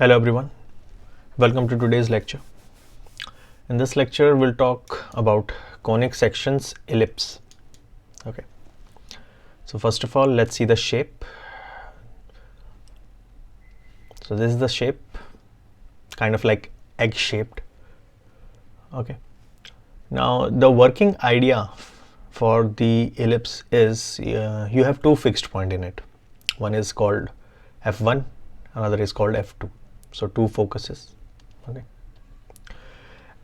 Hello everyone, welcome to today's lecture. In this lecture we'll talk about conic sections ellipse. Okay, so first of all let's see the shape. So this is the shape, kind of like egg shaped. Okay, now the working idea for the ellipse is you have two fixed points in it. One is called f1, another is called f2. So two focuses. Okay,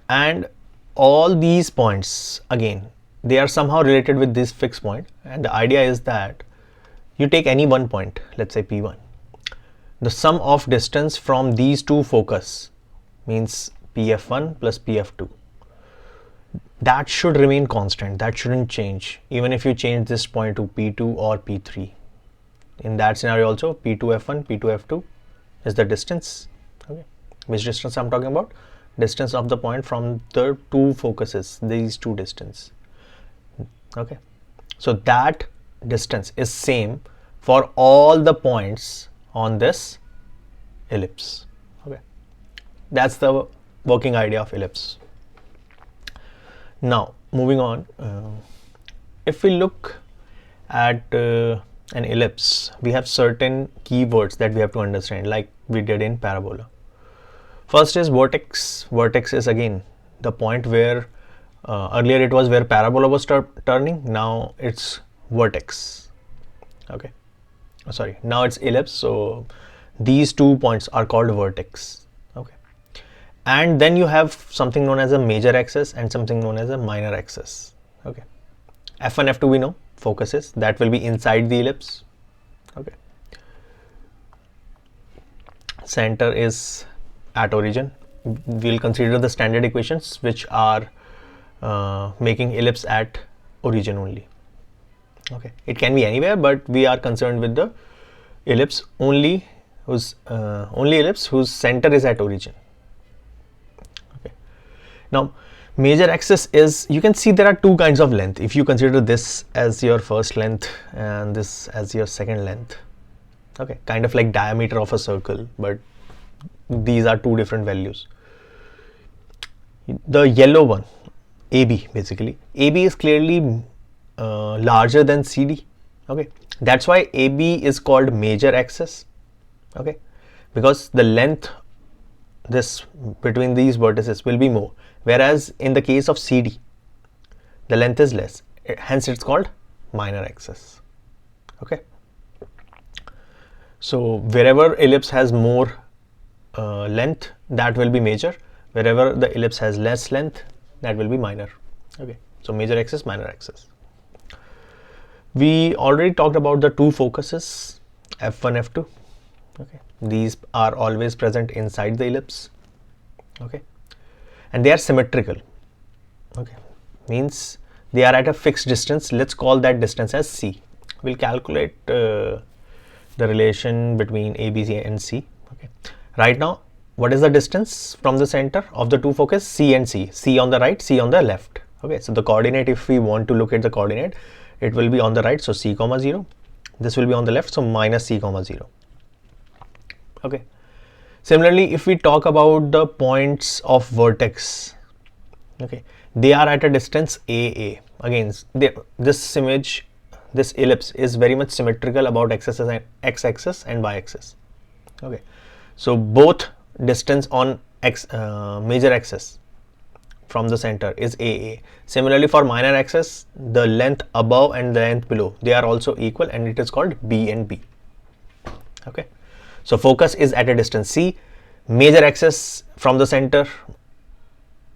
and all these points again they are somehow related with this fixed point, and the idea is that you take any one point, let's say p1, the sum of distance from these two focus means pf1 plus pf2, that should remain constant, that shouldn't change even if you change this point to p2 or p3. In that scenario also p2f1 p2f2 is the distance. Okay, which distance I'm talking about? Distance of the point from the two focuses, these two distance. Okay, so that distance is same for all the points on this ellipse. Okay, that's the working idea of ellipse. Now moving on, if we look at an ellipse, we have certain keywords that we have to understand, like we did in parabola. First is vertex. Vertex is again the point where earlier it was where parabola was turning, now it's vertex. Okay, sorry, now it's ellipse, so these 2 points are called vertex. Okay, and then you have something known as a major axis and something known as a minor axis. Okay, f1 f2 we know focuses, that will be inside the ellipse. Okay, center is at origin. We'll consider the standard equations which are making ellipse at origin only. Okay, it can be anywhere, but we are concerned with the ellipse only whose ellipse whose center is at origin. Okay, now major axis is, you can see there are two kinds of length. If you consider this as your first length and this as your second length, okay, kind of like diameter of a circle, but these are two different values. The yellow one, AB, basically AB is clearly larger than CD. Okay, that's why AB is called major axis. Okay, because the length this between these vertices will be more, whereas in the case of CD the length is less, hence it's called minor axis. Okay, so wherever ellipse has more length, that will be major. Wherever the ellipse has less length, that will be minor. Okay, so major axis, minor axis. We already talked about the two focuses, f1 f2. Okay, these are always present inside the ellipse. Okay, and they are symmetrical. Okay, means they are at a fixed distance. Let's call that distance as c. We'll calculate the relation between a, b, c and c. Okay, right now what is the distance from the center of the two focus? C and C. C on the right, C on the left. Okay, so the coordinate, if we want to look at the coordinate, it will be on the right, so C comma 0. This will be on the left, so minus C comma 0. Okay, similarly if we talk about the points of vertex, okay, they are at a distance AA. Again, this image, this ellipse is very much symmetrical about x-axis and y-axis. Okay, so both distance on major axis from the center is AA. Similarly for minor axis, the length above and the length below, they are also equal, and it is called B and B. Okay, so focus is at a distance C, major axis from the center,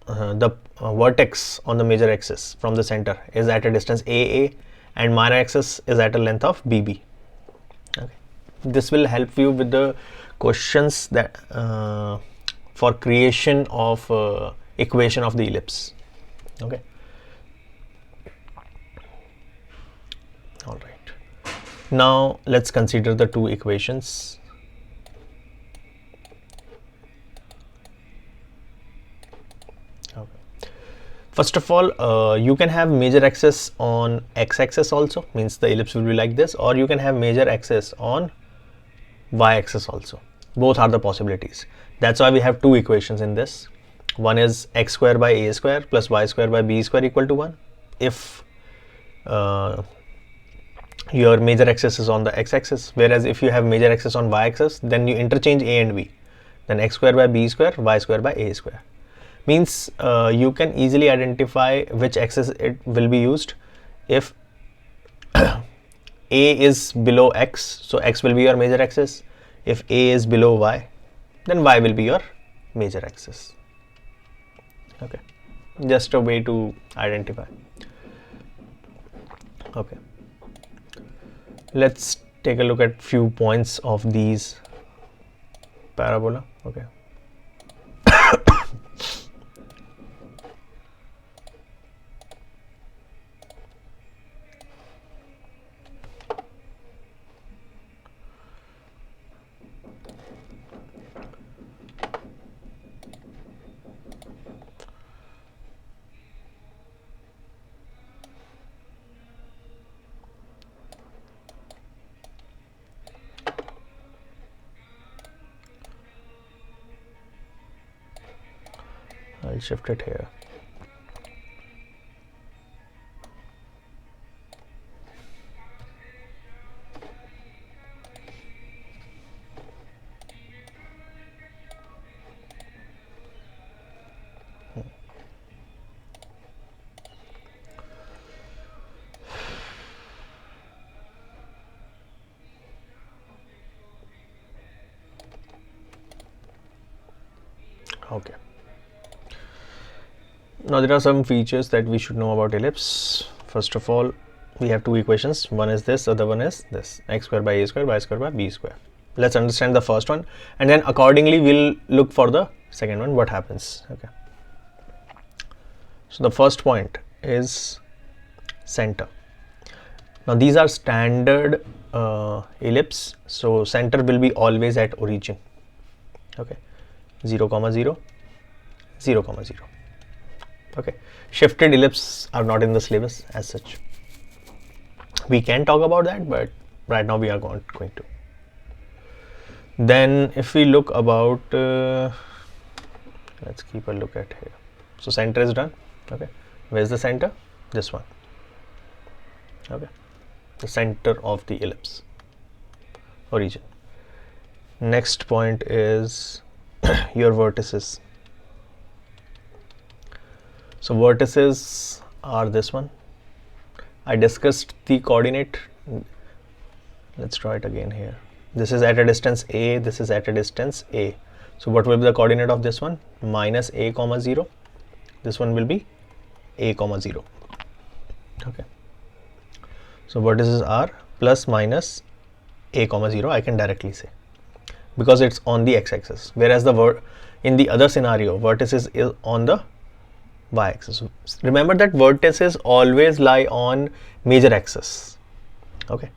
the vertex on the major axis from the center is at a distance AA, and minor axis is at a length of BB. Okay, this will help you with the questions that for creation of equation of the ellipse. Okay, all right, now let's consider the two equations. Okay, first of all, you can have major axis on x-axis also, means the ellipse will be like this, or you can have major axis on y-axis also. Both are the possibilities. That's why we have two equations in this. One is x square by a square plus y square by b square equal to 1. If your major axis is on the x-axis, whereas if you have major axis on y-axis, then you interchange a and b. Then x square by b square, y square by a square. Means you can easily identify which axis it will be used. If a is below x, so x will be your major axis. If a is below y, then y will be your major axis. Okay, just a way to identify. Okay, let's take a look at few points of these parabola. Okay. I'll shift it here. Okay. Now there are some features that we should know about ellipse. First of all, we have two equations. One is this, other one is this: x square by a square, y square by b square. Let's understand the first one, and then accordingly we'll look for the second one, what happens. Okay. So the first point is center. Now these are standard ellipse, so center will be always at origin. Okay, 0, 0, 0, 0. Okay, shifted ellipse are not in the syllabus as such. We can talk about that, but right now we are going to. Then if we look about, let's keep a look at here. So center is done. Okay, where's the center? This one. Okay, the center of the ellipse, origin. Next point is your vertices. So vertices are this one. I discussed the coordinate. Let's try it again here. This is at a distance a, this is at a distance a. So what will be the coordinate of this one? Minus a comma 0. This one will be a comma 0. Okay. So vertices are plus minus a comma 0, I can directly say, because it's on the x-axis, whereas in the other scenario, vertices is on the y-axis. Remember that vertices always lie on major axis. Okay.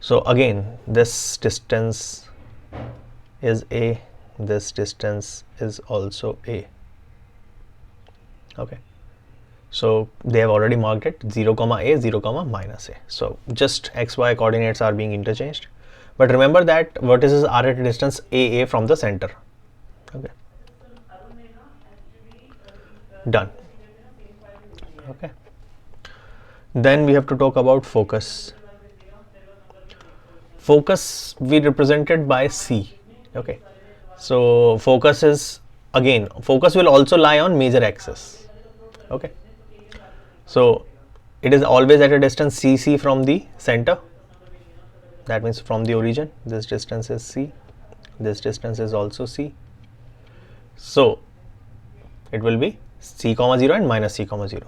So again, this distance is a, this distance is also a. Okay. So they have already marked it 0 comma a, 0 comma minus a. So just xy coordinates are being interchanged. But remember that vertices are at a distance a from the center. Okay. Done. Okay. Then we have to talk about focus. Focus we represented by C. Okay. So focus is, again, focus will also lie on major axis. Okay. So it is always at a distance CC from the center. That means from the origin. This distance is C. This distance is also C. So it will be C comma 0 and minus C comma 0.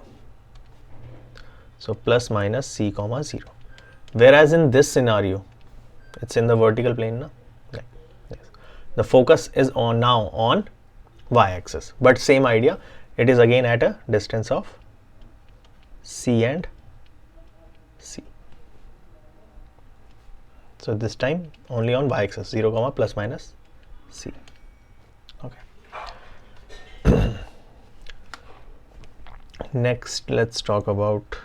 So plus minus C comma 0. Whereas in this scenario, it's in the vertical plane now. Yes. The focus is on now on y-axis, but same idea. It is again at a distance of C and C. So this time only on y-axis, 0 comma plus minus C. Okay. Next, let's talk about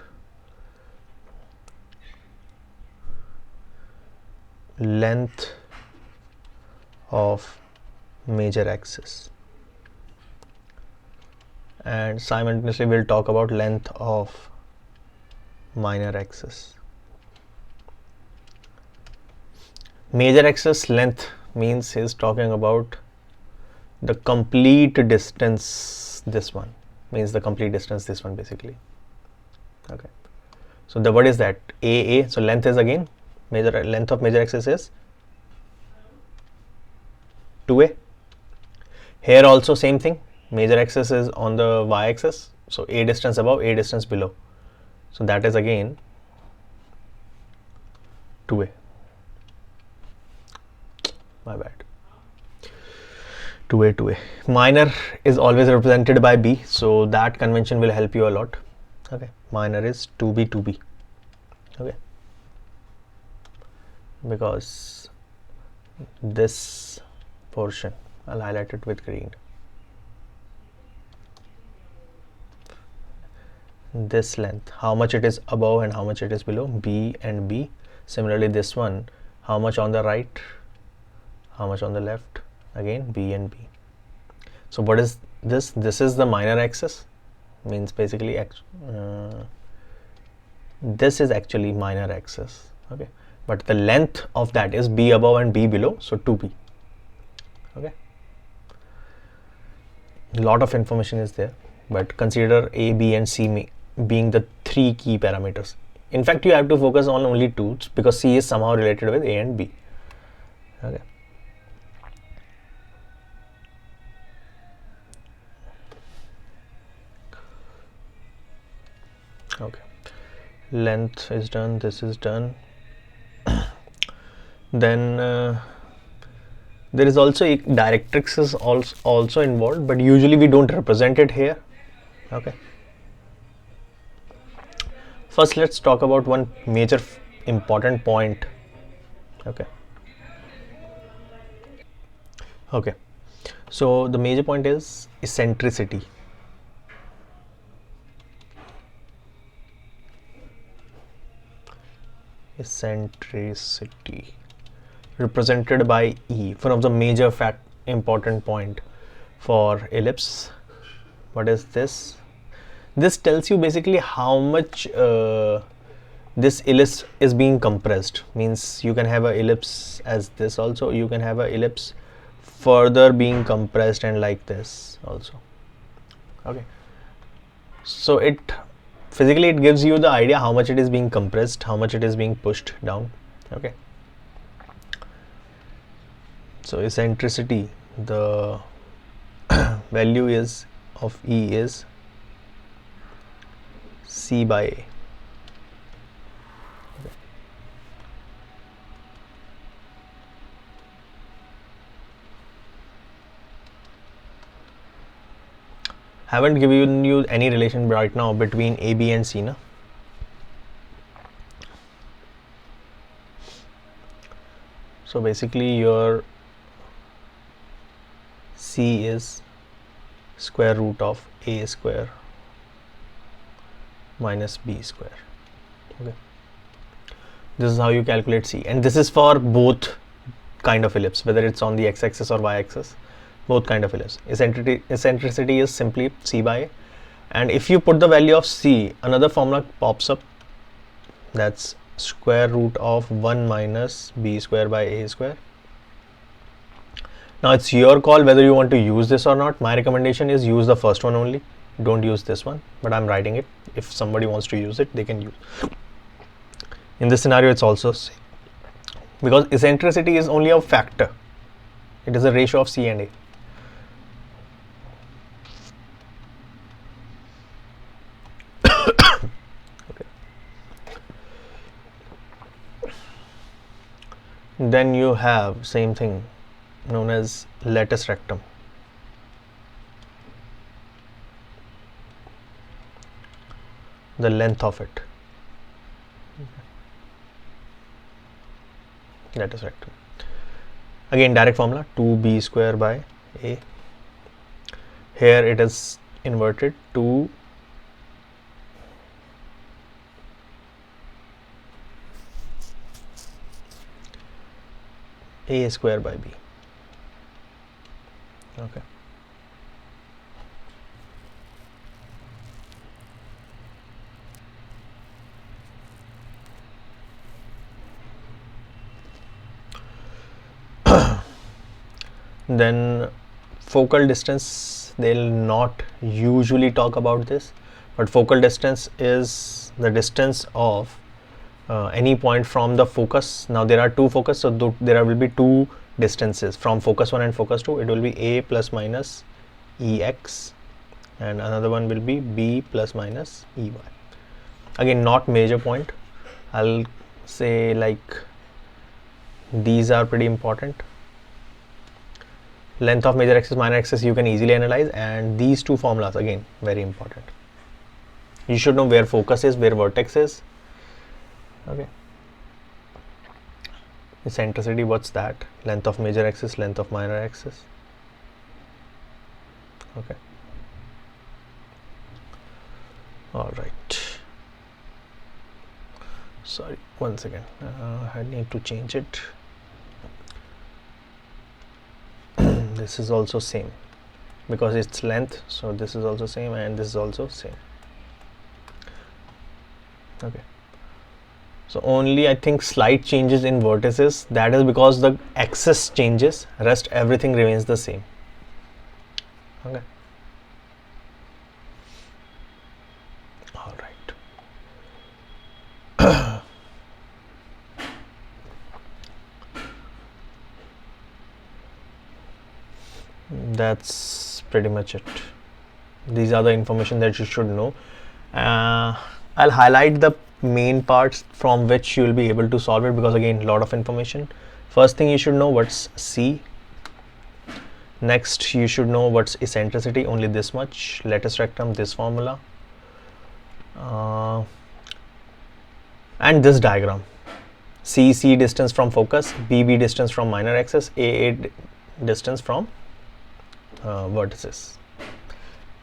length of major axis, and simultaneously we'll talk about length of minor axis. Major axis length means he's talking about the complete distance. This one means the complete distance, this one basically. Okay, so the what is that? AA. So length is again major length of major axis is 2a. Here also same thing, major axis is on the y-axis, so a distance above, a distance below, so that is again 2a. My bad. 2a. Minor is always represented by b, so that convention will help you a lot. Okay, minor is 2b. Okay, because this portion I'll highlight it with green. This length, how much it is above and how much it is below, b and b. Similarly this one, how much on the right, how much on the left, again b and b. So what is this? This is the minor axis, means basically this is actually minor axis. Okay, but the length of that is b above and b below, so 2b. Okay, a lot of information is there, but consider a, b and c being the three key parameters. In fact, you have to focus on only two, because c is somehow related with a and b. Okay, okay, length is done, this is done. Then there is also a directrix is also involved, but usually we don't represent it here. Okay, first let's talk about one major important point. Okay, so the major point is eccentricity. Eccentricity represented by E, one of the major important point for ellipse. What is this? This tells you basically how much this ellipse is being compressed. Means you can have a ellipse as this also, you can have a ellipse further being compressed and like this also. Okay, so it physically it gives you the idea how much it is being compressed, how much it is being pushed down. Okay, so eccentricity, the value is of E is C by A. Haven't given you any relation right now between A, B and C, na? So basically your C is square root of A square minus B square. Okay, this is how you calculate C, and this is for both kind of ellipse, whether it's on the x-axis or y-axis, both kind of ellipse. Eccentricity is simply C by A, and if you put the value of C, another formula pops up, that's square root of 1 minus B square by A square. Now it's your call whether you want to use this or not. My recommendation is use the first one only, don't use this one, but I'm writing it. If somebody wants to use it, they can use. In this scenario it's also same, because eccentricity is only a factor, it is a ratio of C and A. Okay. Then you have same thing known as lattice rectum. The length of it, lattice rectum. Again direct formula, 2b square by A. Here it is inverted, 2 A square by B. Okay. Then focal distance, they'll not usually talk about this, but focal distance is the distance of any point from the focus. Now there are two focus, so there will be two distances from focus 1 and focus 2. It will be a plus minus ex, and another one will be b plus minus ey. Again, not major point. I'll say like these are pretty important. Length of major axis, minor axis, you can easily analyze, and these two formulas again very important. You should know where focus is, where vertex is. Okay. Eccentricity, what's that? Length of major axis, length of minor axis. Okay. All right. Sorry, one second. I need to change it. This is also same because it's length, so this is also same, and this is also same. Okay. So only I think slight changes in vertices, that is because the axis changes, rest everything remains the same. Okay. All right. That's pretty much it. These are the information that you should know. I'll highlight the main parts from which you will be able to solve it, because again, a lot of information. First thing, you should know what's C. Next, you should know what's eccentricity, only this much. Lattice rectum, this formula, and this diagram. C distance from focus, B distance from minor axis, A distance from vertices.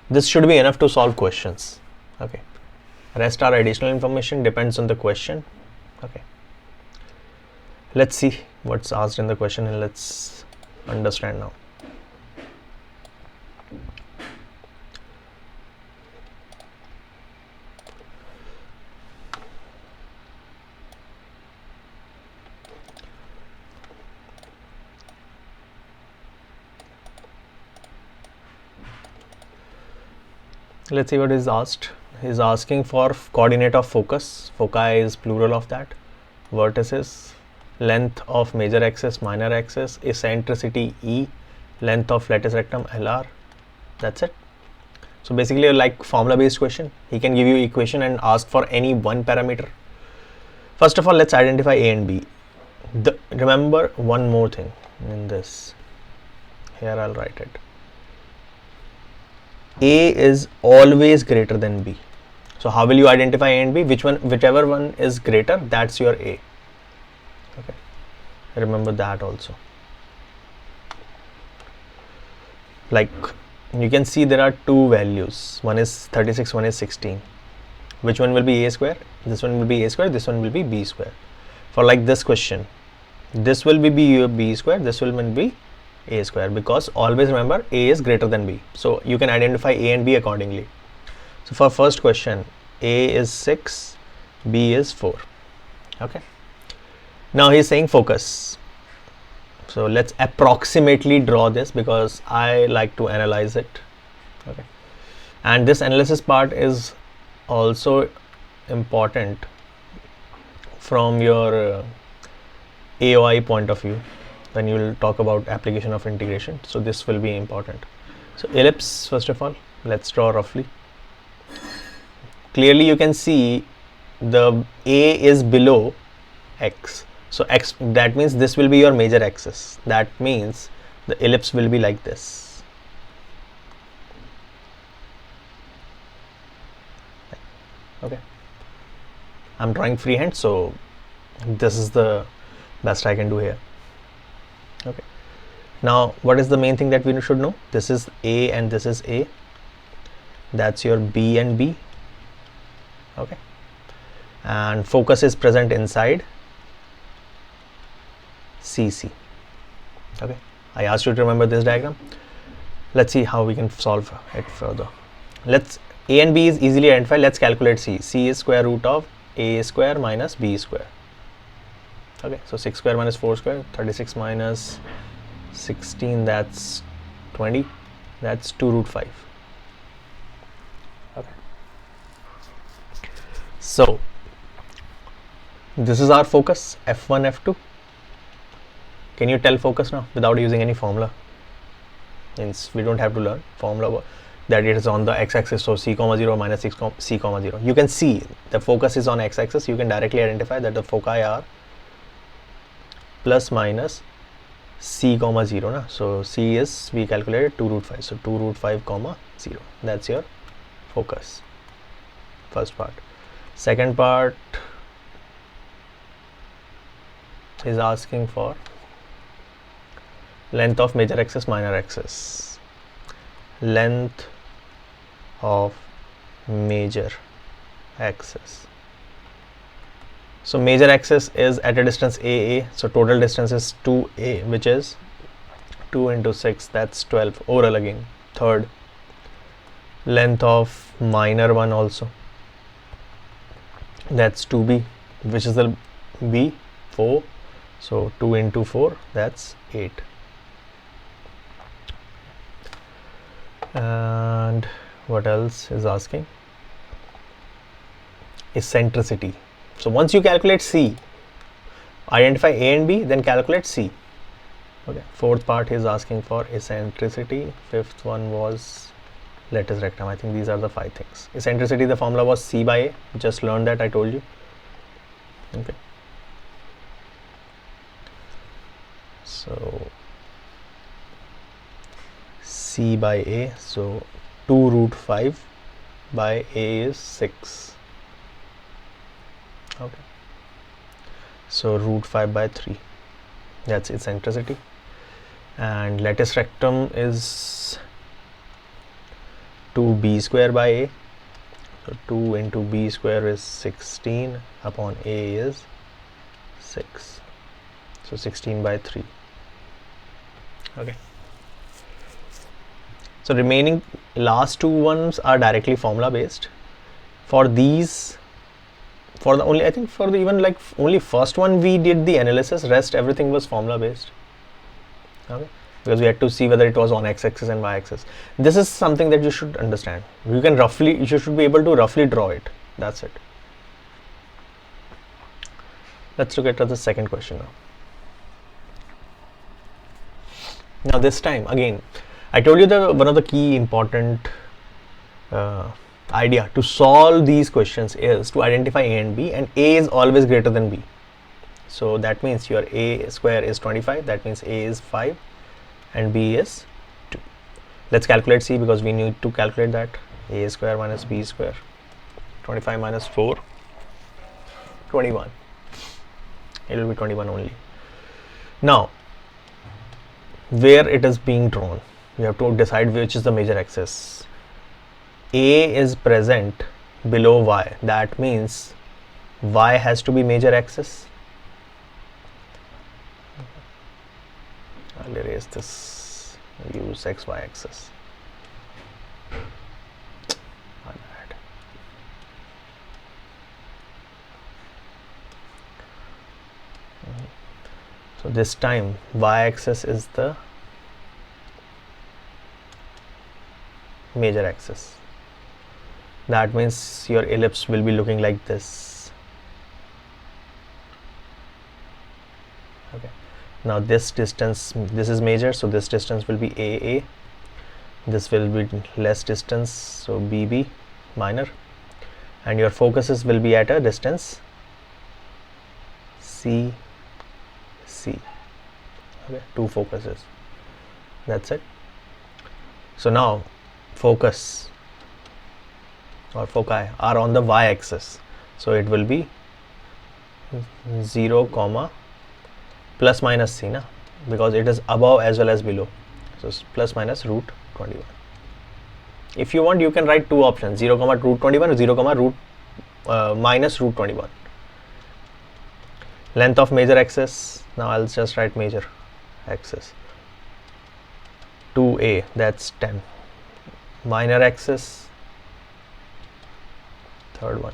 This should be enough to solve questions. Okay. Rest are additional information, depends on the question. Okay. Let's see what's asked in the question and let's understand now. Let's see what is asked. He's asking for coordinate of focus. Foci is plural of that. Vertices, length of major axis, minor axis, eccentricity E, length of lattice rectum LR. That's it. So basically, like formula based question, he can give you equation and ask for any one parameter. First of all, let's identify A and B. Remember one more thing in this. Here I'll write it. A is always greater than B. So how will you identify A and B? Whichever one is greater, that's your A. Okay. Remember that also. Like you can see there are two values. One is 36, one is 16. Which one will be A square? This one will be A square, this one will be B square. For like this question, this will be B square, this will be A square, because always remember A is greater than B. So you can identify A and B accordingly. So for first question, A is 6, B is 4. Okay. Now he is saying focus. So let's approximately draw this because I like to analyze it. Okay. And this analysis part is also important from your AOI point of view, when you will talk about application of integration. So this will be important. So ellipse, first of all, let's draw roughly. Clearly you can see the A is below X. So X, that means this will be your major axis. That means the ellipse will be like this. Okay. I'm drawing freehand, so this is the best I can do here. Okay. Now what is the main thing that we should know? This is A and this is A. That's your B and B. Okay. And focus is present inside CC. Okay. I asked you to remember this diagram. Let's see how we can solve it further. Let's a and b is easily identified. Let's calculate c. C is square root of a square minus b square. Okay, so 6 square minus 4 square, 36 minus 16, that's 20, that's 2 root 5. Okay, so this is our focus, f1, f2. Can you tell focus now without using any formula? Means we don't have to learn formula that it is on the x-axis, so c comma 0 minus c comma 0. You can see the focus is on x-axis. You can directly identify that the foci are plus minus c comma 0 na? So c is, we calculated 2 root 5, so 2 root 5 comma 0, that's your focus. First part. Second part is asking for length of major axis, minor axis. Length of major axis. So major axis is at a distance AA, so total distance is 2A, which is 2 into 6, that's 12. Oral again. Third, length of minor one also, that's 2B, which is the B, 4, so 2 into 4, that's 8. And what else is asking? Eccentricity. So once you calculate C, identify A and B, then calculate C. Okay. Fourth part is asking for eccentricity. Fifth one was lattice rectum. I think these are the 5 things. Eccentricity, the formula was C by A. Just learned that, I told you. Okay. So C by A. So 2 root 5 by A is 6. Okay, so root 5 by 3, that's eccentricity. And lattice rectum is 2b square by A, so 2 into b square is 16 upon A is 6, so 16 by 3. Okay, so remaining last two ones are directly formula based. For these, for the only, I think for the even like only first one we did the analysis, rest everything was formula based. Okay, because we had to see whether it was on x-axis and y-axis. This is something that you should understand. You can roughly, you should be able to roughly draw it. That's it. Let's look at the second question now. Now this time again, I told you that one of the key important idea to solve these questions is to identify A and B, and A is always greater than B. So that means your A square is 25, that means A is 5 and B is 2. Let's calculate C because we need to calculate that. A square minus B square, 25 minus 4, 21. It will be 21 only. Now where it is being drawn, you have to decide which is the major axis. A is present below Y, that means Y has to be major axis. I'll erase this, use XY axis. So this time Y axis is the major axis. That means your ellipse will be looking like this. Okay. Now this distance, this is major, so this distance will be AA. This will be less distance, so BB, minor. And your focuses will be at a distance CC. Okay, 2 focuses. That's it. So now focus or foci are on the y-axis, so it will be 0 comma plus minus c na, because it is above as well as below, so plus minus root 21. If you want, you can write two options, 0 comma root 21 or 0 comma minus root 21. Length of major axis, now I'll just write major axis. 2a, that's 10. Minor axis, third one.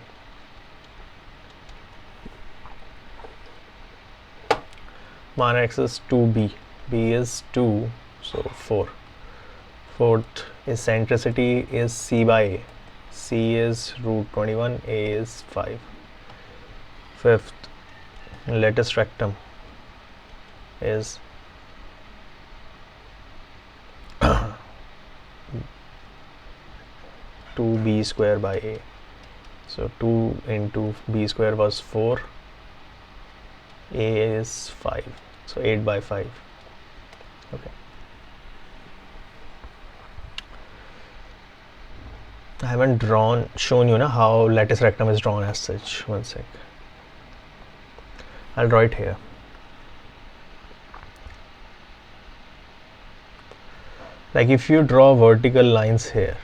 Minor axis 2b, b is 2, so 4. Fourth eccentricity is c by a, c is root 21, a is 5. Fifth lattice rectum is 2b square by a, so 2 into b square was 4, a is 5, so 8 by 5. Okay, I haven't shown you how lattice rectum is drawn as such. One sec, I'll draw it here. Like if you draw vertical lines here,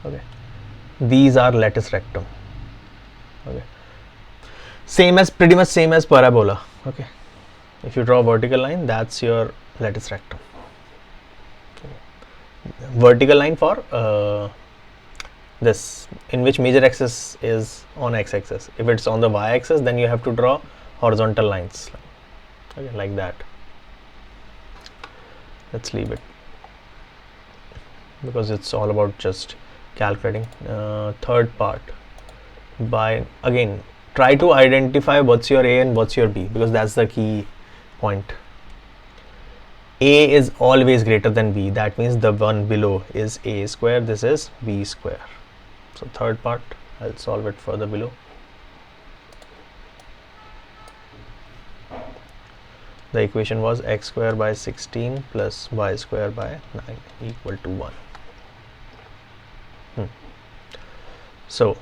okay, these are lattice rectum. Okay, pretty much same as parabola. Okay, if you draw a vertical line, that's your lattice rectum. Okay. Vertical line for this, in which major axis is on x-axis. If it's on the y-axis, then you have to draw horizontal lines, okay, like that. Let's leave it because it's all about just calculating. Third part, by again try to identify what's your a and what's your b, because that's the key point. A is always greater than b, that means the one below is a square, this is b square. So third part, I'll solve it further below. The equation was x square by 16 plus y square by 9 equal to 1. So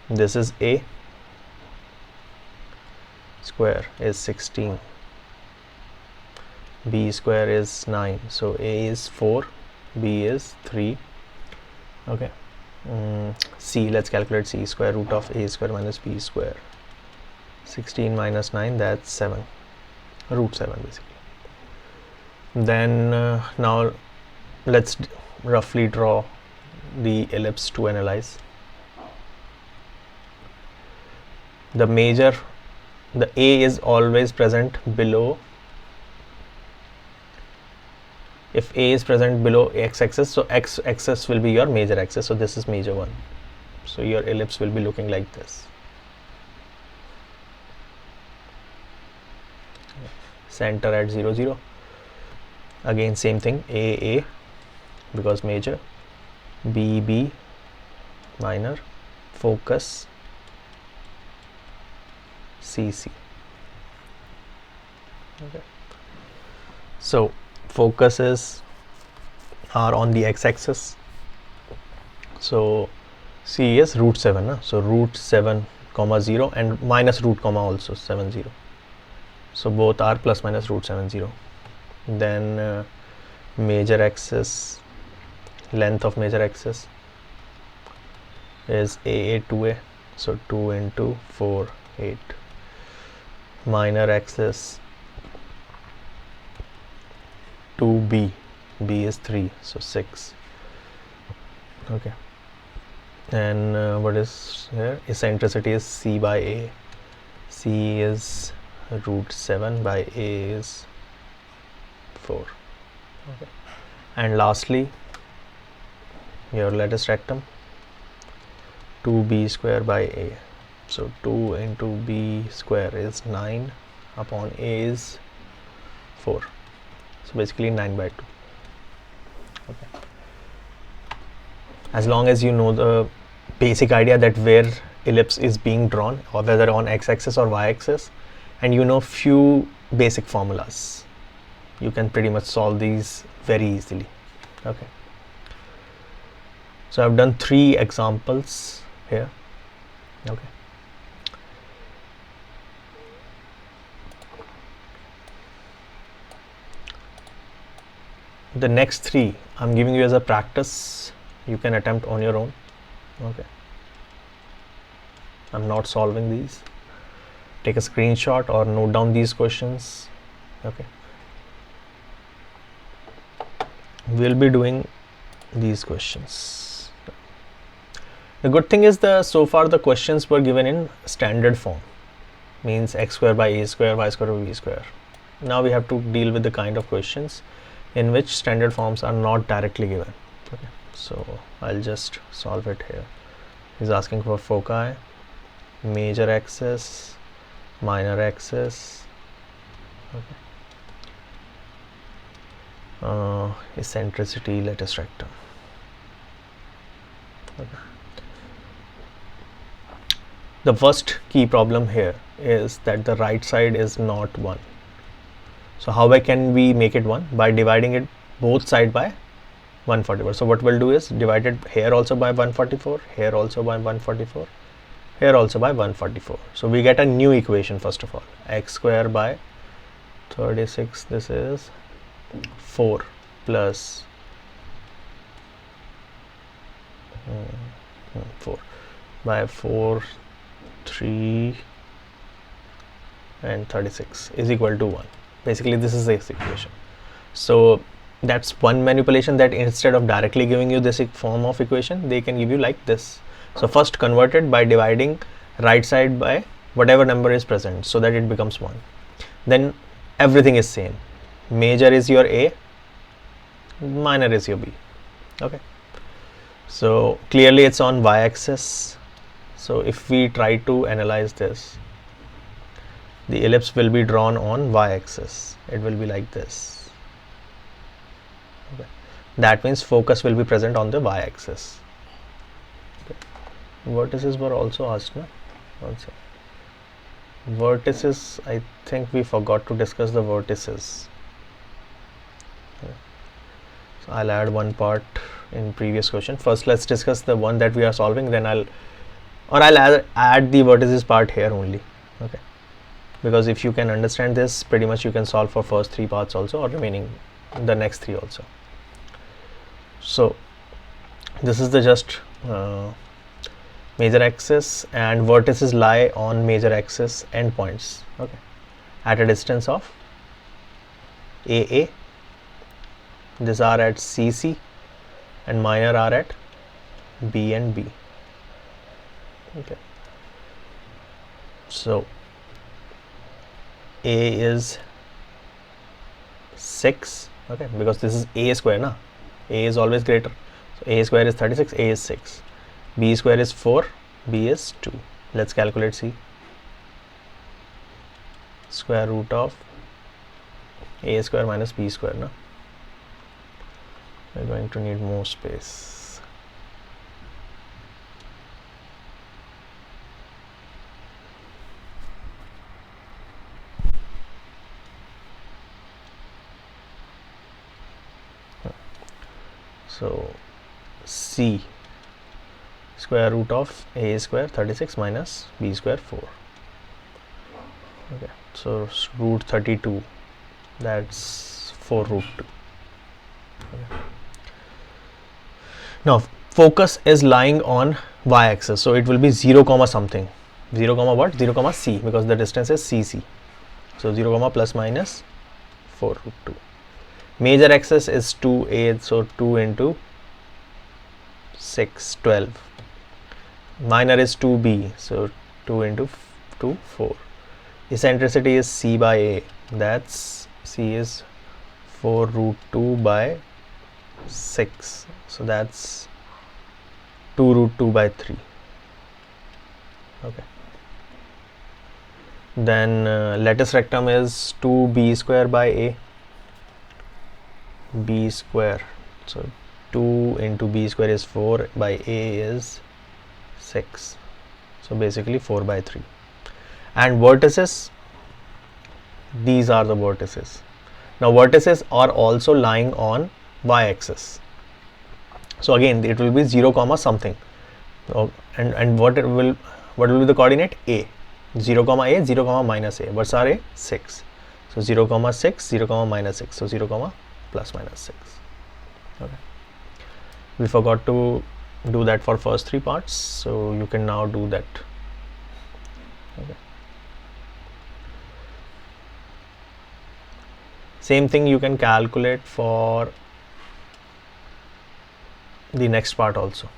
this is a square is 16, b square is 9, so a is 4, b is 3. Okay, c, let's calculate c, square root of a square minus b square. 16 minus 9, that's 7, root 7 basically. Then now let's roughly draw the ellipse to analyze. The a is always present below. If a is present below x-axis, so x-axis will be your major axis, so this is major one. So your ellipse will be looking like this. Center at 0, 0. Again same thing, a because major, b minor, focus c. Okay, so focuses are on the x-axis, so c is root 7, so root 7 comma 0 and minus root comma also 7 0, so both are plus minus root 7 0. Then major axis, length of major axis is a 2a, so 2 into 4, 8. Minor axis 2b, b is 3, so 6. Okay, and what is here? Eccentricity is c by a, c is root 7 by a is 4. Okay, and lastly your lattice rectum, 2b square by a, so 2 into b square is 9 upon a is 4, so basically 9 by 2. Okay, as long as you know the basic idea that where ellipse is being drawn, or whether on x-axis or y-axis, and you know few basic formulas, you can pretty much solve these very easily. Okay, so I've done 3 examples here. Okay, the next 3 I'm giving you as a practice, you can attempt on your own. Okay, I'm not solving these. take a screenshot or note down these questions. Okay, we'll be doing these questions. The good thing is so far the questions were given in standard form, means x square by a square, y square by b square. Now we have to deal with the kind of questions in which standard forms are not directly given. Okay, so I'll just solve it here. He's asking for foci, major axis, minor axis, okay. Eccentricity, latus rectum. Okay. The first key problem here is that the right side is not 1. So how can we make it 1? By dividing it both side by 144. So what we'll do is divide it here also by 144, here also by 144, here also by 144. So we get a new equation first of all. X square by 36, this is 4 plus 4 by 4, 3 and 36 is equal to 1. Basically this is this equation. So that's one manipulation, that instead of directly giving you this form of equation, they can give you like this. So first convert it by dividing right side by whatever number is present so that it becomes 1. Then everything is same. Major is your A, minor is your B. Okay, so clearly it's on y-axis. So if we try to analyze this, the ellipse will be drawn on y-axis. It will be like this. Okay. That means focus will be present on the y-axis. Okay. Vertices were also asked, no? Vertices, I think we forgot to discuss the vertices. Okay. So I'll add one part in previous question. First let's discuss the one that we are solving, then I'll add the vertices part here only. Okay, because if you can understand this, pretty much you can solve for first 3 parts also, or remaining the next 3 also. So this is the just major axis, and vertices lie on major axis endpoints. Okay, at a distance of AA. These are at CC and minor are at B and B. Okay, so A is 6. Okay, because this is A square, na? A is always greater. So A square is 36, A is 6. B square is 4, B is 2. Let's calculate. C. Square root of A square minus B square, na? We're going to need more space. So C, square root of A square 36 minus B square 4. Okay, so root 32, that's 4 root 2. Okay. Now focus is lying on y-axis, so it will be 0 comma something. 0 comma what? 0 comma C, because the distance is CC. So 0 comma plus minus 4 root 2. Major axis is 2A, so 2 into 6, 12. Minor is 2B, so 2 into 2, 4. Eccentricity is C by A, that's C is 4 root 2 by 6, so that's 2 root 2 by 3. Okay. Then latus rectum is 2B square by A. B square, so 2 into B square is 4 by A is 6, so basically 4 by 3. And vertices, these are the vertices. Now vertices are also lying on y-axis, so again it will be 0 comma something. So, and what will be the coordinate? A, 0 comma A, 0 comma minus A. What's our A? 6. So 0 comma 6, 0 comma minus 6, so 0 comma plus minus 6. Okay, we forgot to do that for first 3 parts, so you can now do that. Okay, Same thing you can calculate for the next part also.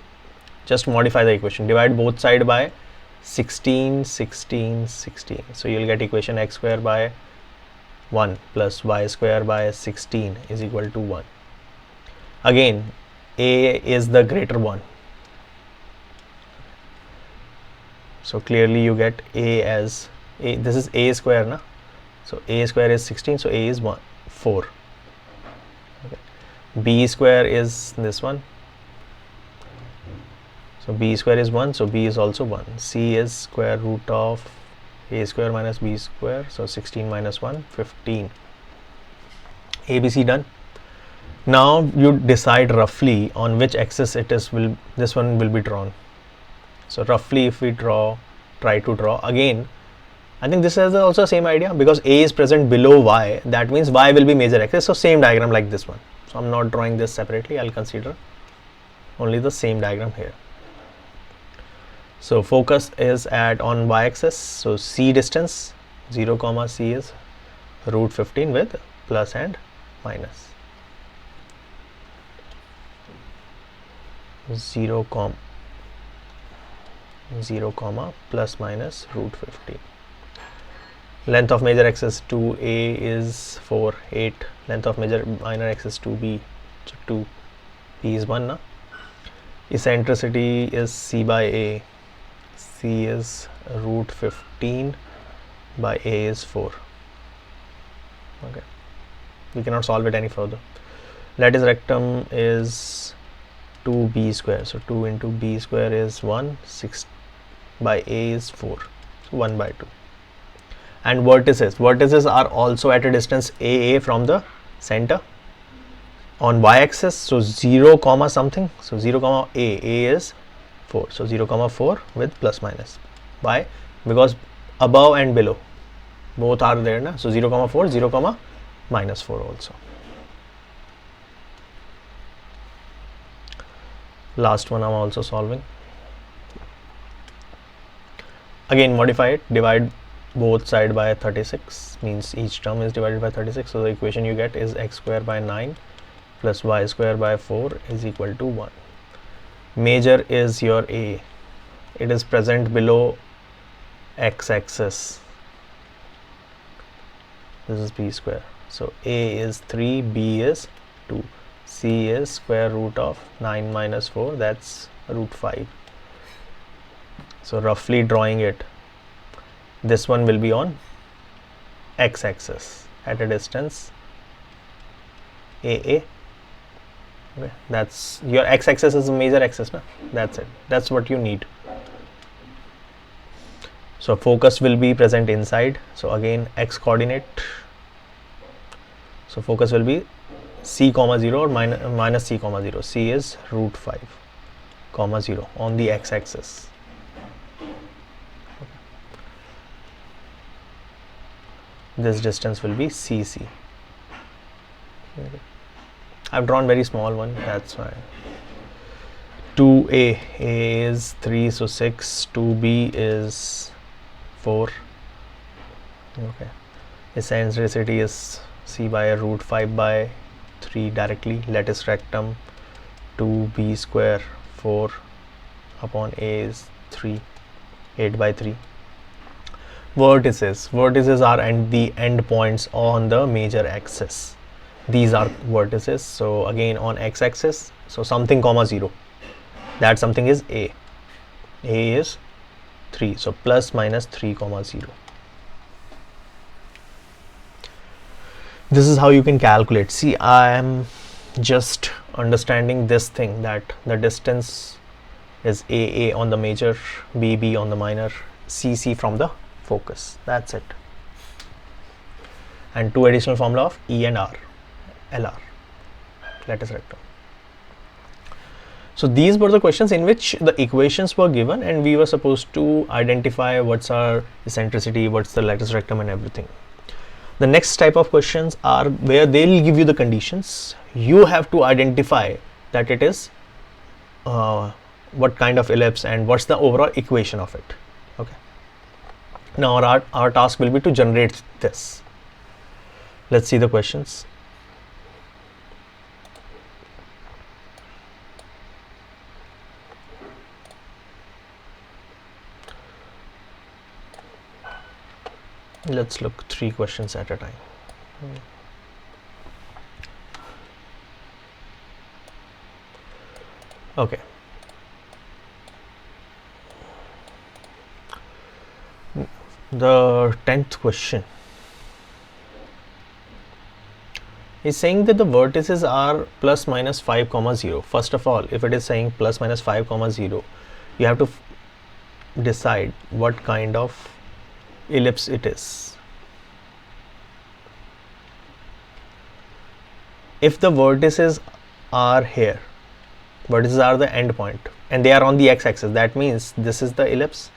Just modify the equation, divide both side by 16, 16, 16. So you'll get equation x square by 1 plus y square by 16 is equal to 1. Again, a is the greater one. So clearly you get a as a, this is a square na. So a square is 16, so a is 4. Okay. B square is this one. So b square is 1, so b is also 1. C is square root of a square minus b square, so 16 minus 1, 15. ABC done. Now you decide roughly on which axis it is, this one will be drawn. So roughly if we try to draw again, I think this is also same idea, because a is present below y, that means y will be major axis. So same diagram like this one. So I'm not drawing this separately, I'll consider only the same diagram here. So focus is on y axis, so c distance 0 comma c is root 15 with plus and minus. 0 comma plus minus root 15. Length of major axis 2a is 4, 8. Length of minor axis 2b, so 2, b is 1 na. Eccentricity is c by a. C is root 15 by a is 4. Okay, we cannot solve it any further. Lattice rectum is 2b square, so 2 into b square is 1, 6 by a is 4, so 1 by 2. And vertices are also at a distance a from the center on y axis, so 0 comma something, so 0 comma a is 4, so 0 comma 4 with plus minus. Why? Because above and below both are there na, so 0 comma 4, 0 comma minus 4 also. Last one I'm also solving. Again modify it, divide both side by 36, means each term is divided by 36, so the equation you get is x square by 9 plus y square by 4 is equal to 1. Major is your a, it is present below x axis, this is b square, so a is 3, b is 2, c is square root of 9 minus 4, that's root 5. So roughly drawing it, this one will be on x axis at a distance AA. Okay, that's your x axis is a major axis na? That's it, that's what you need. So focus will be present inside, so again x coordinate, so focus will be c comma 0 or minus c comma 0, c is root 5 comma 0 on the x axis. This distance will be cc. Okay. I've drawn very small one, that's why. 2a, a is 3, so 6, 2b is 4. Okay, eccentricity is c by root 5 by 3 directly. Lattice rectum 2b square 4 upon a is 3, 8 by 3. Vertices are the end points on the major axis. These are vertices, so again on x axis, so something comma 0, that something is a is 3, so plus minus 3 comma 0. This is how you can calculate. See, I am just understanding this thing, that the distance is a on the major, b on the minor, c from the focus, that's it. And two additional formula of E and R, LR, lattice rectum. So these were the questions in which the equations were given and we were supposed to identify what's our eccentricity, what's the lattice rectum and everything. The next type of questions are where they'll give you the conditions. You have to identify that it is what kind of ellipse and what's the overall equation of it. Okay. Now our task will be to generate this. Let's see the questions. Let's look 3 questions at a time. Okay. The 10th question is saying that the vertices are plus minus 5 comma 0. First of all, if it is saying plus minus 5 comma 0, you have to decide what kind of ellipse it is. If the vertices are here, vertices are the end point and they are on the x-axis, that means this is the ellipse,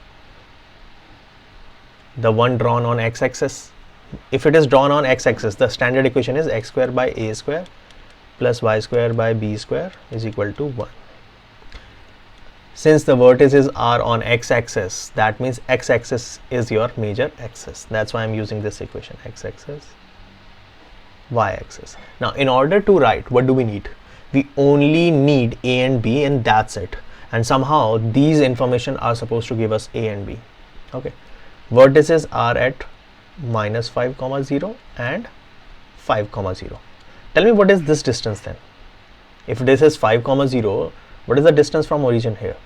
the one drawn on x-axis. If it is drawn on x-axis, the standard equation is x square by a square plus y square by b square is equal to 1. Since the vertices are on x-axis, that means x-axis is your major axis. That's why I'm using this equation, x-axis, y-axis. Now, in order to write, what do we need? We only need a and b, and that's it. And somehow these information are supposed to give us a and b. Okay. Vertices are at minus 5 comma 0 and 5 comma 0. Tell me, what is this distance then? If this is 5 comma 0, what is the distance from origin here?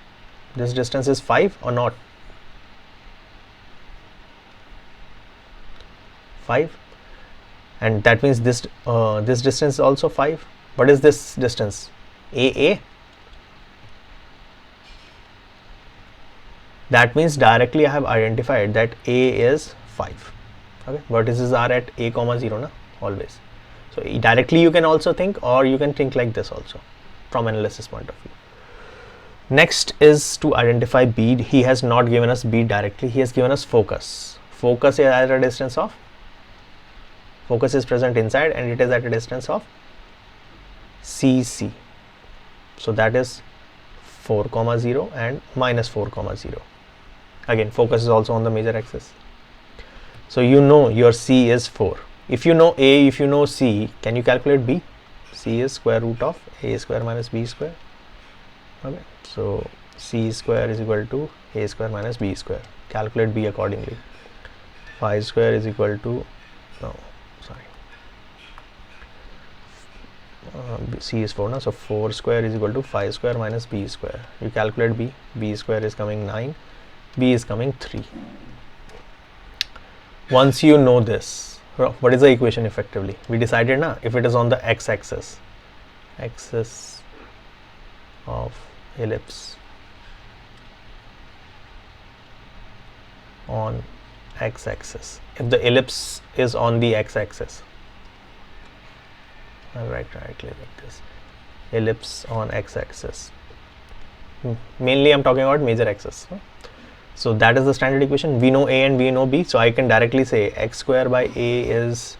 This distance is 5 or not? 5, and that means this this distance is also 5. What is this distance? AA. That means directly I have identified that A is 5. Okay, vertices are at a comma 0 na, always. So directly you can also think, or you can think like this also from analysis point of view. Next is to identify B. He has not given us B directly, he has given us focus. Focus is at a distance of, focus is present inside and it is at a distance of CC. So that is 4 comma 0 and minus 4 comma 0. Again, focus is also on the major axis. So you know your C is 4. If you know A, if you know C, can you calculate B? C is square root of A square minus B square. Okay, so C square is equal to A square minus B square. Calculate B accordingly. 5 square is equal to, no, sorry, C is 4 now, so 4 square is equal to 5 square minus B square. You calculate B, B square is coming 9, B is coming 3. Once you know this, what is the equation effectively? We decided na, if it is on the x-axis, axis of ellipse on x-axis. If the ellipse is on the x-axis, I'll write directly like this, ellipse on x-axis. Mainly I'm talking about major axis. So that is the standard equation. We know A and we know B, so I can directly say x square by A is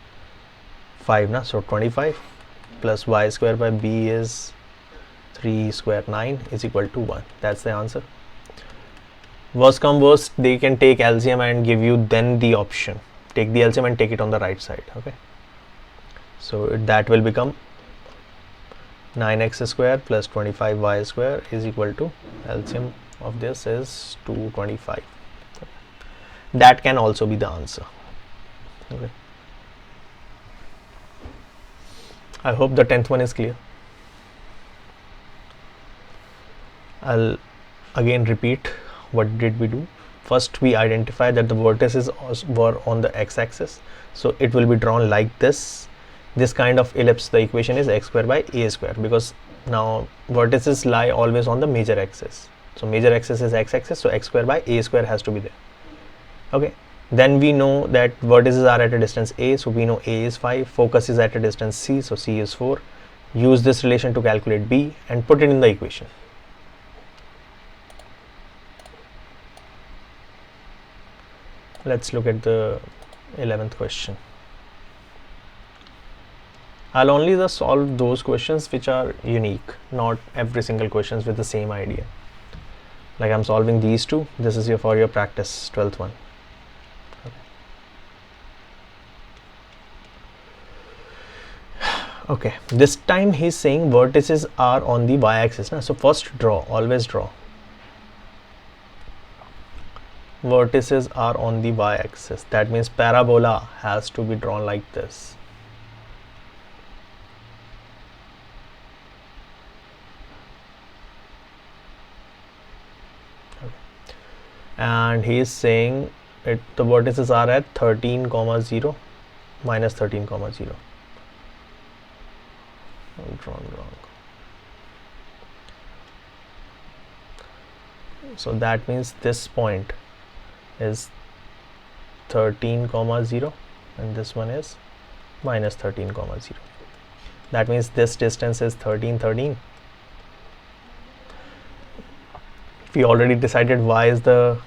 5 na, so 25 plus y square by B is 3 square 9 is equal to 1. That's the answer. Worst come worst, they can take LCM and give you then the option. Take the LCM and take it on the right side. Okay. So that will become 9x square plus 25y square is equal to, LCM of this is 225. That can also be the answer. Okay. I hope the 10th one is clear. I'll again repeat, what did we do? First we identify that the vertices were on the x-axis, so it will be drawn like this. This kind of ellipse, the equation is x square by a square, because now vertices lie always on the major axis. So major axis is x-axis, so x square by a square has to be there. Okay, then we know that vertices are at a distance a, so we know a is 5, focus is at a distance c, so c is 4. Use this relation to calculate b and put it in the equation. Let's look at the 11th question. I'll only just solve those questions which are unique, not every single questions with the same idea. Like I'm solving these two, this is for your practice, 12th one. Okay. Okay, this time he's saying vertices are on the y-axis. So first draw, always draw. Vertices are on the y-axis. That means parabola has to be drawn like this. Okay. And he is saying the vertices are at 13, 0, minus 13, 0. Drawn wrong. So that means this point is 13, 0, and this one is minus 13, 0. That means this distance is 13, 13. We already decided y is the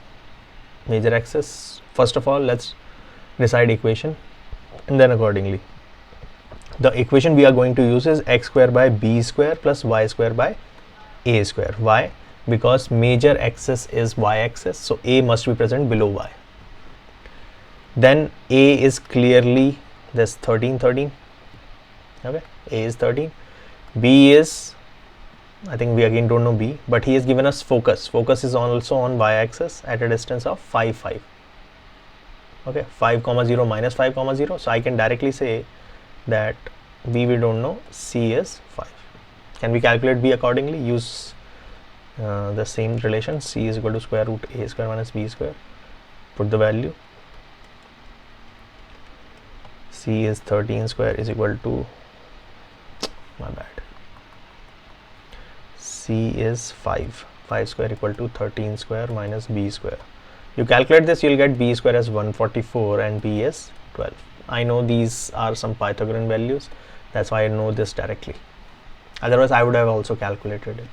major axis. First of all, let's decide equation, and then accordingly. The equation we are going to use is x square by b square plus y square by a square. Why? Because major axis is y-axis, so a must be present below y. Then a is clearly this 13, 13. Okay, a is 13. B is, I think we again don't know b, but he has given us focus. Focus is also on y-axis at a distance of 5, 5. Okay, 5, 0, minus 5, 0. So I can directly say that b we don't know, c is 5. Can we calculate b accordingly? Use the same relation, c is equal to square root a square minus b square. Put the value. C is 13 square is equal to, my bad, C is 5. 5 square equal to 13 square minus b square. You calculate this, you'll get b square as 144 and b is 12. I know these are some Pythagorean values, that's why I know this directly. Otherwise, I would have also calculated it.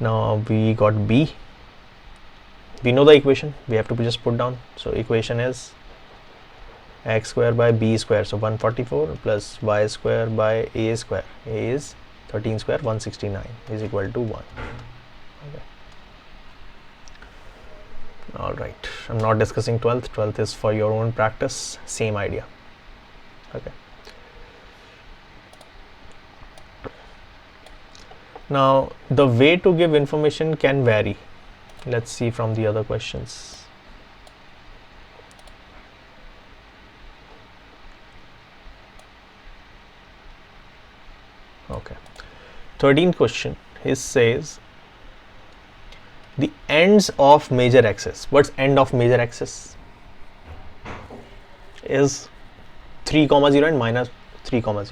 Now we got b. We know the equation, we have to just put down. So equation is x square by b square, so 144 plus y square by a square. A is 13 square, 169 is equal to 1. Okay. All right, I'm not discussing 12th. 12th is for your own practice, same idea. Okay. Now the way to give information can vary. Let's see from the other questions. Okay, 13th question, he says the ends of major axis. What's end of major axis? Is 3, 0 and minus 3, 0.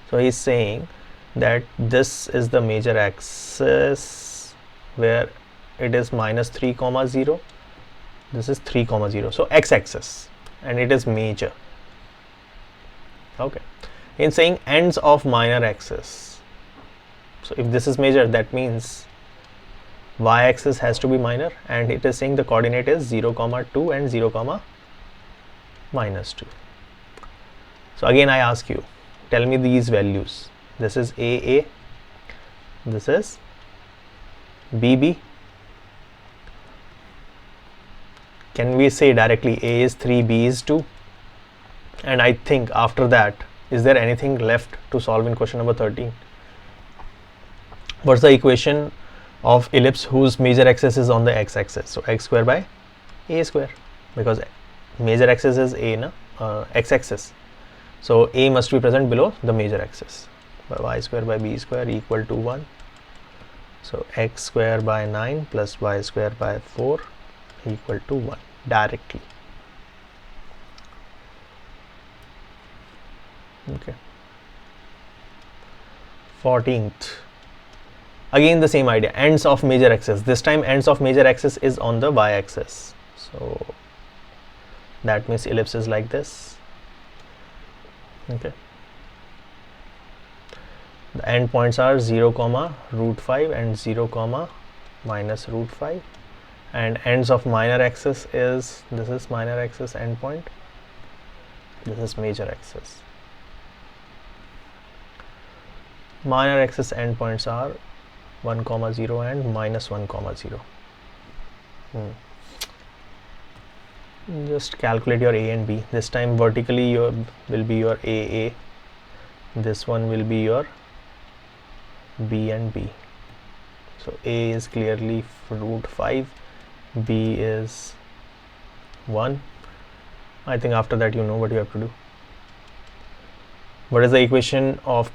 So he's saying that this is the major axis where it is minus 3, 0. This is 3, 0. So x-axis, and it is major. Okay. In saying ends of minor axis. So if this is major, that means y-axis has to be minor, and it is saying the coordinate is 0, 2 and 0, minus 2. So again I ask you, tell me these values. This is AA, this is BB. Can we say directly A is 3, B is 2? And I think after that, is there anything left to solve in question number 13? What's the equation of ellipse whose major axis is on the x-axis? So x square by a square, because major axis is a, x-axis. So a must be present below the major axis. Y square by b square equal to 1. So x square by 9 plus y square by 4 equal to 1 directly. Okay. 14th. Again the same idea, ends of major axis. This time ends of major axis is on the y-axis. So that means ellipse is like this. Okay. The end points are 0, root 5 and 0, minus root 5. And ends of minor axis is, this is minor axis endpoint. This is major axis. Minor axis endpoints are 1, 0 and minus 1, 0. Just calculate your A and B. This time vertically will be your AA, this one will be your B and B. So A is clearly root 5, B is 1. I think after that you know what you have to do. What is the equation of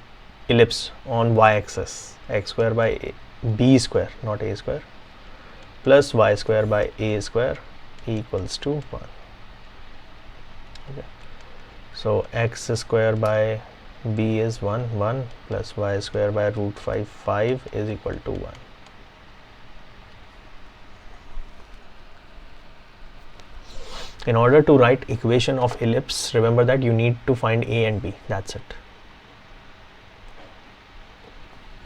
ellipse on y-axis? X square by b square, not a square, plus y square by a square equals to 1. Okay. So x square by b is 1 plus y square by root 5 is equal to 1. In order to write equation of ellipse, remember that you need to find a and b. That's it.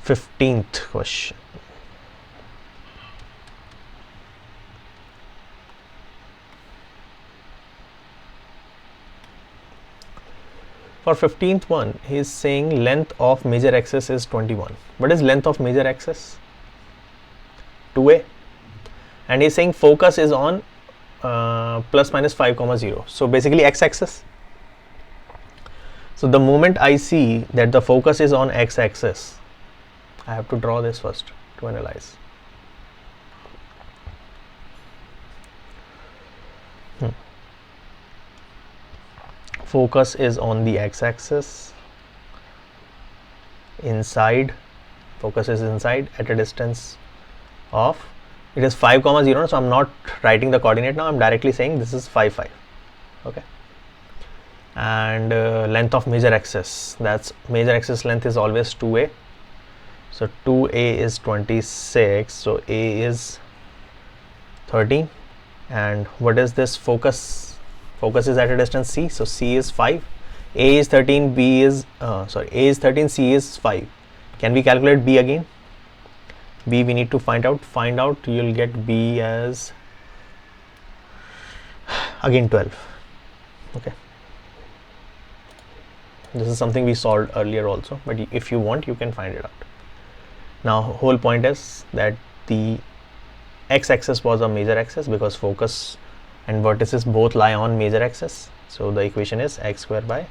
15th question. For 15th one, he is saying length of major axis is 21. What is length of major axis? 2a. And he is saying focus is on plus minus 5, 0. So basically x-axis. So the moment I see that the focus is on x-axis, I have to draw this first to analyze. Focus is on the x-axis, inside, focus is inside at a distance of, it is 5, 0, so I'm not writing the coordinate now, I'm directly saying this is 5, 5. Okay. And length of major axis, that's major axis length is always 2a. So 2a is 26, so a is 13. And what is this focus? Focus is at a distance c, so c is 5. A is 13, b is A is 13, c is 5. Can we calculate b again? B we need to find out. You'll get b as again 12. Okay. This is something we solved earlier also, but if you want, you can find it out. Now, whole point is that the x-axis was a major axis because focus and vertices both lie on major axis. So the equation is x square by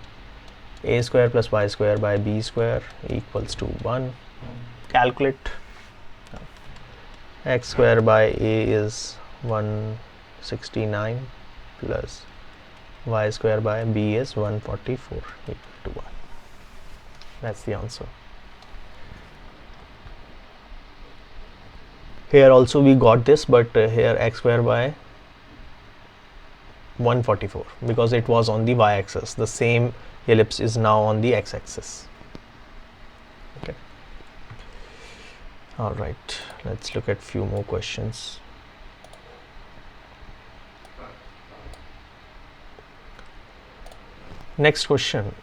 a square plus y square by b square equals to 1. Calculate. X square by a is 169 plus y square by b is 144 equal to 1. That's the answer. Here also we got this, but here x square by 144 because it was on the y-axis. The same ellipse is now on the x-axis. Okay. All right. Let's look at few more questions. Next question.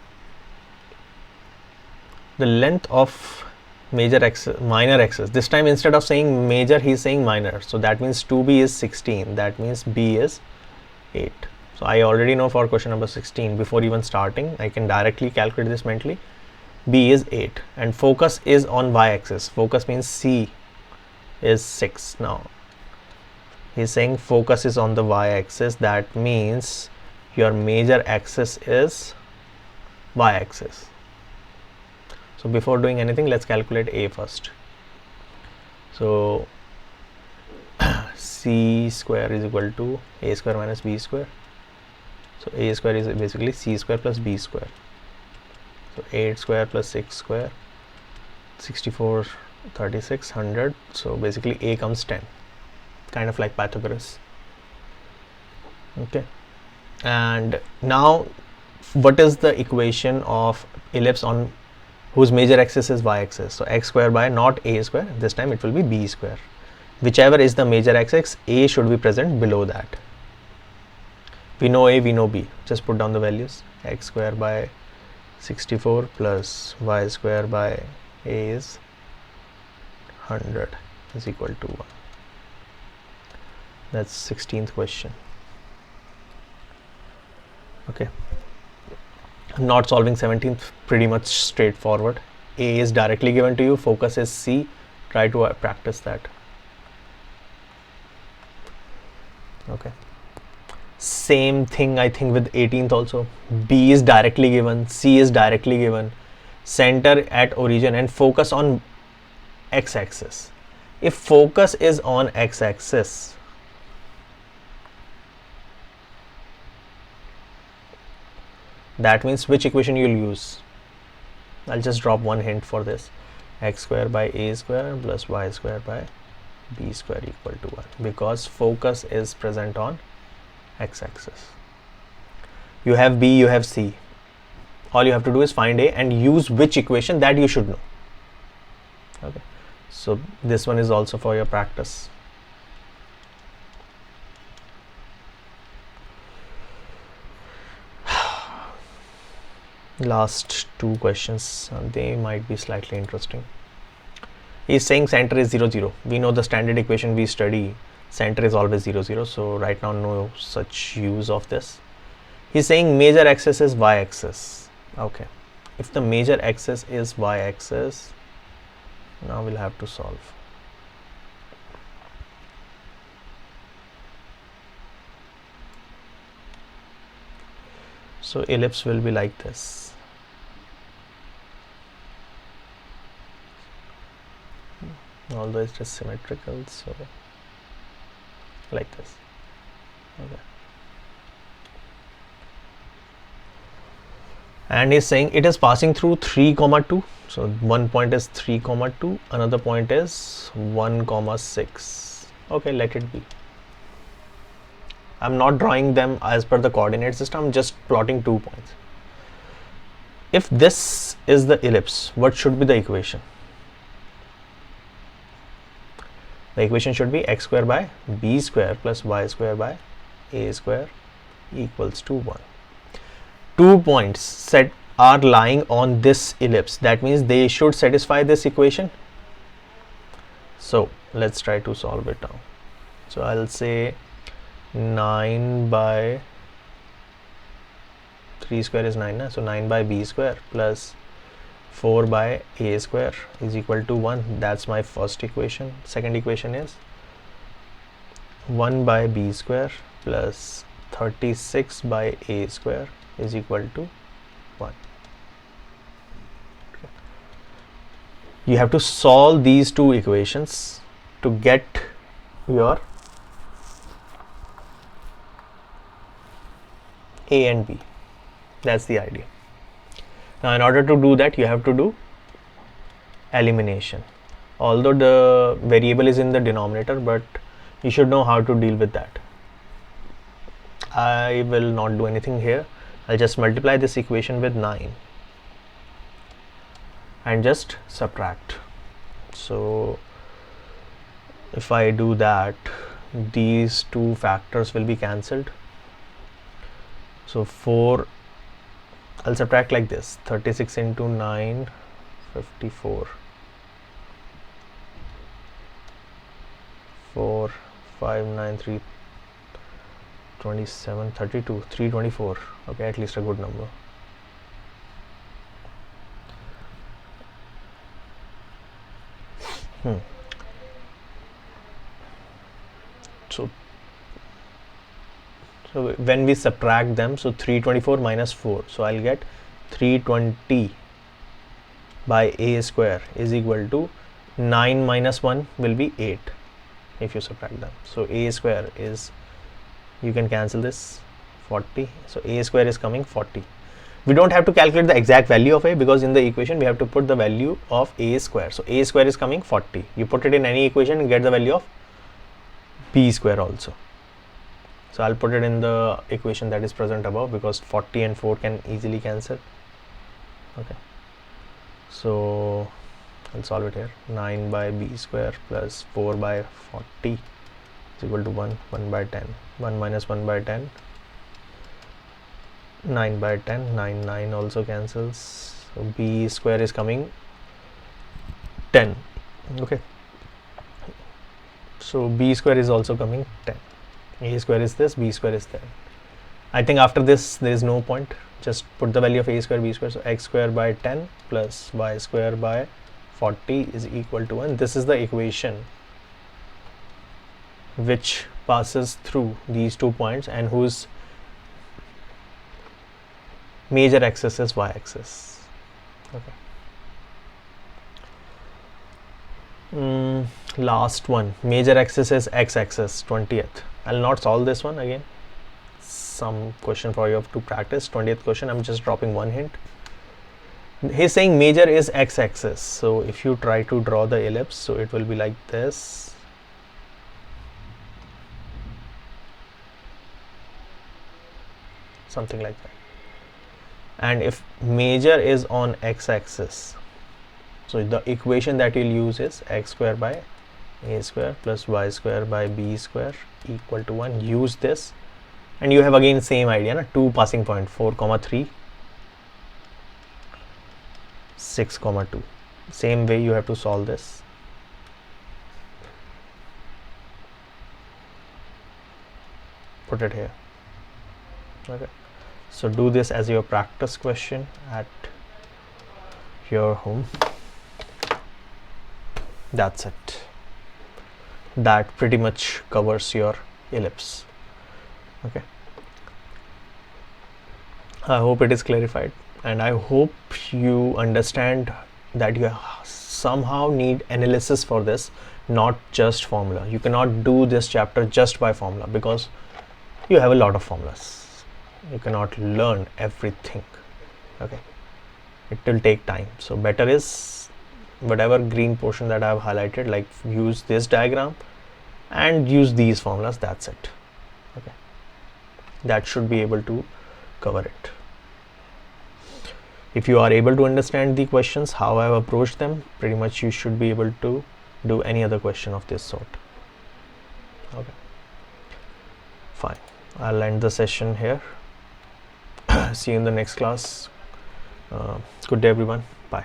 The length of major axis, minor axis. This time instead of saying major, he is saying minor. So that means 2b is 16. That means b is 8. So I already know for question number 16, before even starting, I can directly calculate this mentally. B is 8 and focus is on y-axis. Focus means C is 6. Now he's saying focus is on the y-axis. That means your major axis is y-axis. So before doing anything, let's calculate A first. So C square is equal to A square minus B square. So A square is basically C square plus B square. So 8 square plus 6 square, 64, 36, 100. So basically A comes 10, kind of like Pythagoras. Okay. And now what is the equation of ellipse on whose major axis is y-axis? So x square by not a square, this time it will be b square. Whichever is the major axis, a should be present below that. We know a, we know b. Just put down the values. X square by 64 plus y square by a is 100 is equal to 1. That's 16th question. Okay. I'm not solving 17th, pretty much straightforward. A is directly given to you, focus is C. Try to practice that. Okay. Same thing I think with 18th also. B is directly given, C is directly given. center at origin and focus on x-axis. If focus is on x-axis, that means which equation you'll use? I'll just drop one hint for this. X square by a square plus y square by b square equal to 1, because focus is present on x-axis. You have b, you have c. All you have to do is find a and use which equation, that you should know. Okay, so this one is also for your practice. Last two questions, they might be slightly interesting. He's saying center is 0, 0. We know the standard equation we study, center is always 0, 0. So right now no such use of this. He's saying major axis is y-axis. Okay, if the major axis is y-axis, now we'll have to solve. So ellipse will be like this. Although it's just symmetrical, so like this. Okay. And he's saying it is passing through 3, 2. So one point is 3, 2, another point is 1, 6. Okay, let it be. I'm not drawing them as per the coordinate system, I'm just plotting 2 points. If this is the ellipse, what should be the equation? The equation should be x square by b square plus y square by a square equals to 1. 2 points set are lying on this ellipse, that means they should satisfy this equation. So let's try to solve it now. So I'll say 9 by 3 square is 9, so 9 by b square plus 4 by a square is equal to 1. That's my first equation. Second equation is 1 by b square plus 36 by a square is equal to 1. Okay. You have to solve these two equations to get your a and b. That's the idea. Now in order to do that, you have to do elimination. Although the variable is in the denominator, but you should know how to deal with that. I will not do anything here. I'll just multiply this equation with 9 and just subtract. So if I do that, these two factors will be cancelled. So 4, I'll subtract like this, 36 into 9, 54, 4, 5, 9, 3, 27, 32, 324. Okay, at least a good number. So when we subtract them, so 324 minus 4, so I'll get 320 by a square is equal to 9 minus 1 will be 8 if you subtract them. So a square is, you can cancel this, 40. So a square is coming 40. We don't have to calculate the exact value of a, because in the equation we have to put the value of a square. So a square is coming 40. You put it in any equation and get the value of b square also. So I'll put it in the equation that is present above, because 40 and 4 can easily cancel. Okay, so I'll solve it here. 9 by b square plus 4 by 40 is equal to 1 by 10. 1 minus 1 by 10, 9 by 10, 9 also cancels. So b square is coming 10. Okay, so b square is also coming 10. A square is this, b square is that. I think after this there is no point, just put the value of a square, b square. So x square by 10 plus y square by 40 is equal to 1. This is the equation which passes through these 2 points and whose major axis is y axis. Okay. Last one, major axis is x-axis 20th. I'll not solve this one again, some question for you to practice. 20th question, I'm just dropping one hint. He's saying major is x-axis, so if you try to draw the ellipse, so it will be like this, something like that. And if major is on x-axis, so the equation that you'll use is x square by a square plus y square by b square equal to 1. Use this, and you have again same idea, na? 2 passing point, 4 comma 3, 6 comma 2. Same way you have to solve this. Put it here. Okay, so do this as your practice question at your home. That's it. That pretty much covers your ellipse. Okay, I hope it is clarified, and I hope you understand that you somehow need analysis for this, not just formula. You cannot do this chapter just by formula because you have a lot of formulas. You cannot learn everything. Okay, it will take time. So better is whatever green portion that I have highlighted, like use this diagram and use these formulas. That's it. Okay, that should be able to cover it. If you are able to understand the questions, how I have approached them, pretty much you should be able to do any other question of this sort. Okay, fine. I'll end the session here. See you in the next class. Good day, everyone. Bye.